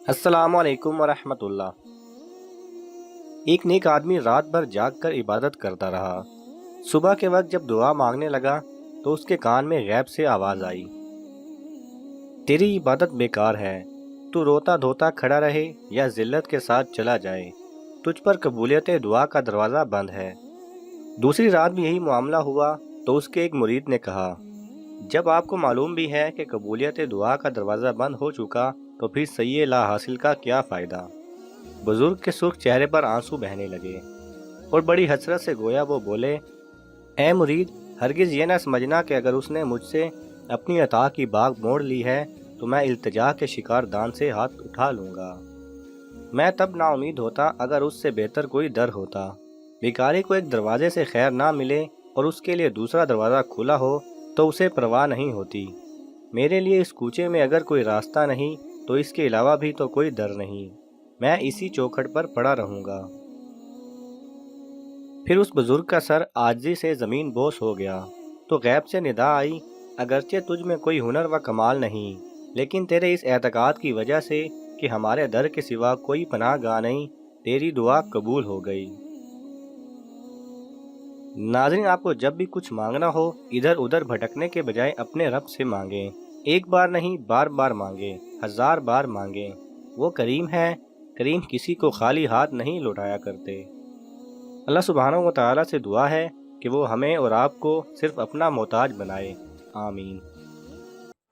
السلام علیکم ورحمۃ اللہ۔ ایک نیک آدمی رات بھر جاگ کر عبادت کرتا رہا۔ صبح کے وقت جب دعا مانگنے لگا تو اس کے کان میں غیب سے آواز آئی، تیری عبادت بیکار ہے، تو روتا دھوتا کھڑا رہے یا ذلت کے ساتھ چلا جائے، تجھ پر قبولیت دعا کا دروازہ بند ہے۔ دوسری رات بھی یہی معاملہ ہوا تو اس کے ایک مرید نے کہا، جب آپ کو معلوم بھی ہے کہ قبولیت دعا کا دروازہ بند ہو چکا تو پھر سعی لا حاصل کا کیا فائدہ؟ بزرگ کے سرخ چہرے پر آنسو بہنے لگے اور بڑی حسرت سے گویا وہ بولے، اے مرید، ہرگز یہ نہ سمجھنا کہ اگر اس نے مجھ سے اپنی عطا کی باغ موڑ لی ہے تو میں التجا کے شکار دان سے ہاتھ اٹھا لوں گا۔ میں تب نا امید ہوتا اگر اس سے بہتر کوئی در ہوتا۔ بیکاری کو ایک دروازے سے خیر نہ ملے اور اس کے لیے دوسرا دروازہ کھلا ہو تو اسے پرواہ نہیں ہوتی۔ میرے لیے اس کوچے میں اگر کوئی راستہ نہیں تو اس کے علاوہ بھی تو کوئی در نہیں، میں اسی چوکھٹ پر پڑا رہوں گا۔ پھر اس بزرگ کا سر عاجزی سے زمین بوس ہو گیا تو غیب سے ندا آئی، اگرچہ تجھ میں کوئی ہنر و کمال نہیں، لیکن تیرے اس اعتقاد کی وجہ سے کہ ہمارے در کے سوا کوئی پناہ گاہ نہیں، تیری دعا قبول ہو گئی۔ ناظرین، آپ کو جب بھی کچھ مانگنا ہو ادھر ادھر بھٹکنے کے بجائے اپنے رب سے مانگیں۔ ایک بار نہیں، بار بار مانگیں، 1000 بار مانگیں۔ وہ کریم ہے، کریم کسی کو خالی ہاتھ نہیں لوٹایا کرتے۔ اللہ سبحانہ و تعالیٰ سے دعا ہے کہ وہ ہمیں اور آپ کو صرف اپنا محتاج بنائے، آمین۔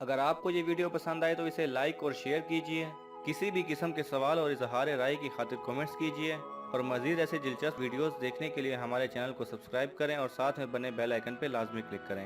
اگر آپ کو یہ ویڈیو پسند آئے تو اسے لائک اور شیئر کیجیے۔ کسی بھی قسم کے سوال اور اظہار رائے کی خاطر کمنٹس کیجیے، اور مزید ایسے دلچسپ ویڈیوز دیکھنے کے لیے ہمارے چینل کو سبسکرائب کریں اور ساتھ میں بنے بیل آئیکن پہ لازمی کلک کریں۔